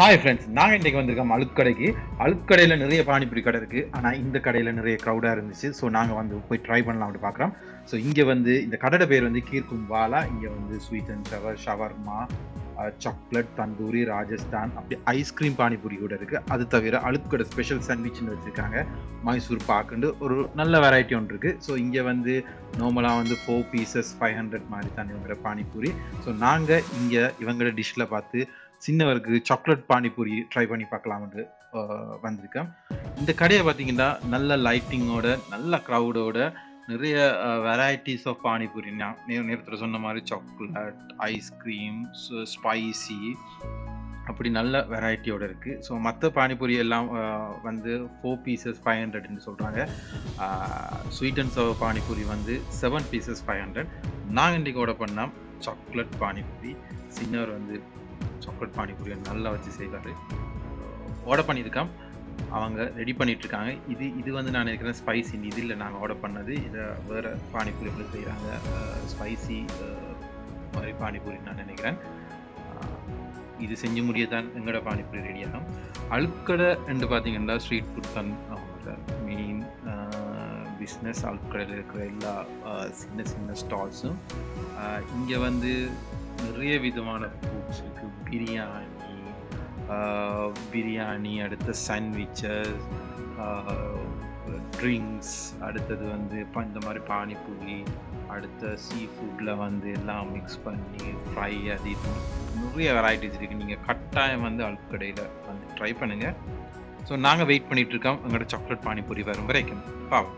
Hi friends, நாங்கள் இன்றைக்கி வந்திருக்கோம் அலுத்கடைக்கு. அலுத்கடையில் நிறைய பானிபூரி கடை இருக்குது. ஆனால் இந்த கடையில் நிறைய க்ரௌடாக இருந்துச்சு. ஸோ நாங்கள் வந்து போய் ட்ரை பண்ணலாம் அப்படி பார்க்குறோம். ஸோ இங்கே வந்து இந்த கடையோட பேர் வந்து கீர்க்கும் வாலா. இங்கே வந்து sweet and shower, shawarma, chocolate, tandoori, Rajasthan, அப்படி ஐஸ்கிரீம் பானிபூரி கூட இருக்குது. அது தவிர அலுத்கடை ஸ்பெஷல் சாண்ட்விச்னு வச்சுருக்காங்க. மைசூர் பாக்குண்டு ஒரு நல்ல வெரைட்டி ஒன்று இருக்குது. ஸோ இங்கே வந்து நார்மலாக வந்து 4 பீசஸ் 500 மாதிரி தான் இவங்கிற பானிபூரி. ஸோ நாங்கள் இங்கே இவங்களோட டிஷ்ஷில் பார்த்து சின்னவருக்கு சாக்லேட் பானிபூரி ட்ரை பண்ணி பார்க்கலாம்னு வந்திருக்கேன். இந்த கடையை பார்த்தீங்கன்னா நல்ல லைட்டிங்கோட, நல்ல க்ரௌடோட, நிறைய வெரைட்டிஸ் ஆஃப் பானிபூரி. நான் நேரத்தில் சொன்ன மாதிரி சாக்லேட், ஐஸ்கிரீம், ஸ்பைசி, அப்படி நல்ல வெரைட்டியோட இருக்குது. ஸோ மற்ற பானிபூரி எல்லாம் வந்து 4 பீசஸ் 500ன்னு சொல்கிறாங்க. ஸ்வீட் அண்ட் சவர் பானிபூரி வந்து 7 பீசஸ் 500. நாங்கள் இன்றைக்கி ஆர்டர் பண்ணோம் சாக்லேட் பானிபூரி. சின்னவர் வந்து சாக்லேட் பானிபூரியை நல்லா வச்சு செய்வார். ஆர்டர் பண்ணியிருக்கோம், அவங்க ரெடி பண்ணிகிட்ருக்காங்க. இது வந்து நான் நினைக்கிறேன் ஸ்பைசி. இது இல்லை நாங்கள் ஆர்டர் பண்ணது. இதை வேறு பானிபூரி எப்படி செய்கிறாங்க, ஸ்பைசி மாதிரி பானிபூரின்னு நான் நினைக்கிறேன். இது செஞ்சு முடிய தான் எங்களோட பானிபூரி ரெடியாகும். அலுத்கடை என்று பார்த்தீங்கன்னா ஸ்ட்ரீட் ஃபுட் தான் அவங்களோட மெயின் பிஸ்னஸ். அலுத்கடையில் இருக்கிற எல்லா சின்ன சின்ன ஸ்டால்ஸும். இங்கே வந்து நிறைய விதமான ஃபுட்ஸ் இருக்குது. பிரியாணி, அடுத்த சாண்ட்விச்சஸ், ட்ரிங்க்ஸ், அடுத்தது வந்து இந்த மாதிரி பானிபூரி, அடுத்த சீ ஃபுட்டில் வந்து எல்லாம் மிக்ஸ் பண்ணி ஃப்ரை, அது இது நிறைய வெரைட்டிஸ் இருக்குது. நீங்கள் கட்டாயம் வந்து அலுத்கடையில் வந்து ட்ரை பண்ணுங்கள். ஸோ நாங்கள் வெயிட் பண்ணிகிட்ருக்கோம் எங்களோட சாக்லேட் பானிபூரி வரும் வரைக்கும். பாவம்.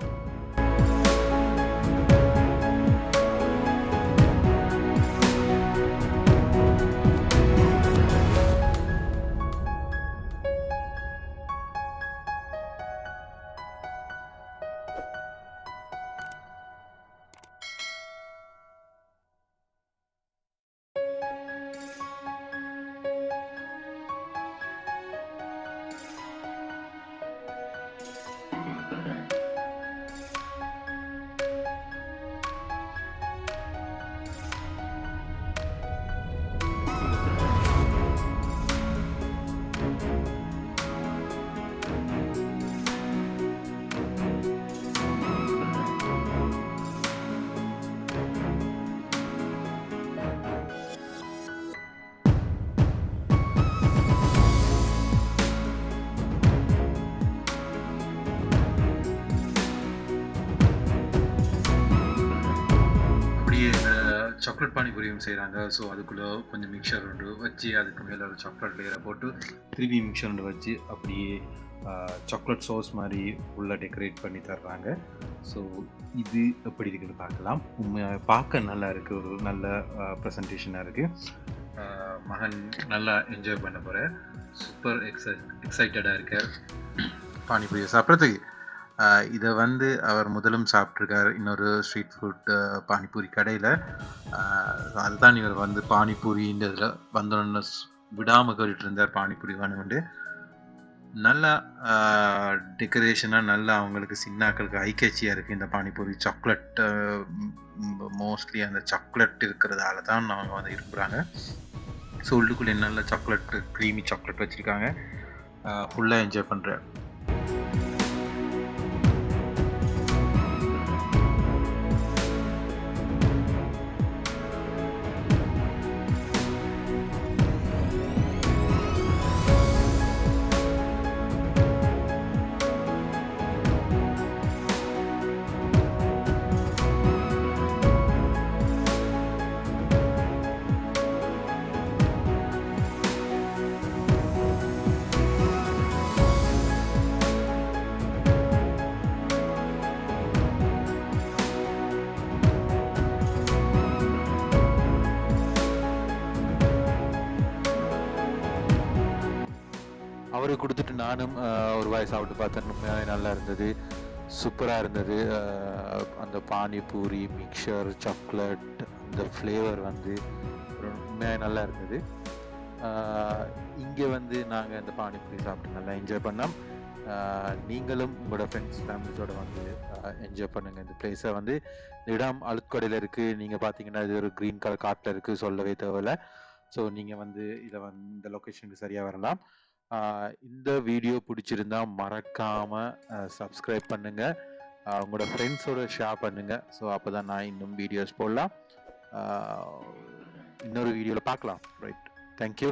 சாக்லேட் பானிபூரியும் செய்கிறாங்க. ஸோ அதுக்குள்ளே கொஞ்சம் மிக்சர் ஒன்று வச்சு அதுக்கு மேலே ஒரு சாக்லேட் லேயரை போட்டு திருப்பி மிக்சர் ஒன்று வச்சு அப்படியே சாக்லேட் சாஸ் மாதிரி ஃபுல்லாக டெக்கரேட் பண்ணி தர்றாங்க. ஸோ இது எப்படி இருக்குன்னு பார்க்கலாம். உண்மையாக பார்க்க நல்லா இருக்குது, ஒரு நல்ல ப்ரெசன்டேஷனாக இருக்குது. மகன் நல்லா என்ஜாய் பண்ண போகிறேன். சூப்பர் எக்ஸைட்டடாக இருக்கார் பானிபூரியை சாப்பிட்றதுக்கு. இதை வந்து அவர் முதலும் சாப்பிட்ருக்கார் இன்னொரு ஸ்ட்ரீட் ஃபுட் பானிபூரி கடையில். அதுதான் இவர் வந்து பானிபூரின்றதில் வந்தோன்னு விடாமல் கேட்டுட்டு இருந்தார் பானிபூரி வேணுமெண்டு. நல்லா டெக்கரேஷனாக நல்லா அவங்களுக்கு சின்னாக்களுக்கு ஐக்கேச்சியாக இருக்குது இந்த பானிபூரி. சாக்லேட் மோஸ்ட்லி அந்த சாக்லேட் இருக்கிறதால தான் அவங்க வந்து விரும்புகிறாங்க. ஸோ உள்ளுக்குள்ளே நல்ல சாக்லேட், க்ரீமி சாக்லேட் வச்சுருக்காங்க. ஃபுல்லாக என்ஜாய் பண்ணுறார். அவருக்கு கொடுத்துட்டு நானும் ஒரு வாய் சாப்பிட்டு பார்த்தேன். உண்மையாக நல்லா இருந்தது, சூப்பராக இருந்தது. அந்த பானிபூரி, மிக்சர், சாக்லேட், அந்த ஃப்ளேவர் வந்து உண்மையாக நல்லா இருந்தது. இங்கே வந்து நாங்கள் இந்த பானிபூரி சாப்பிட்டு நல்லா என்ஜாய் பண்ணோம். நீங்களும் உங்களோட ஃப்ரெண்ட்ஸ் ஃபேமிலிஸோடு வந்து என்ஜாய் பண்ணுங்கள். இந்த பிளேஸை வந்து இடம் அலுத்கடையில் இருக்குது. நீங்கள் பார்த்தீங்கன்னா இது ஒரு க்ரீன் கலர் காட்டில் இருக்குது, சொல்லவே தேவையில்லை. ஸோ நீங்கள் வந்து இந்த லொக்கேஷனுக்கு சரியாக வரலாம். இந்த வீடியோ பிடிச்சிருந்தா மறக்காமல் சப்ஸ்கிரைப் பண்ணுங்கள், உங்களோட ஃப்ரெண்ட்ஸோட ஷேர் பண்ணுங்கள். ஸோ அப்போ தான் நான் இன்னும் வீடியோஸ் போடலாம். இன்னொரு வீடியோவில் பார்க்கலாம். Right, thank you.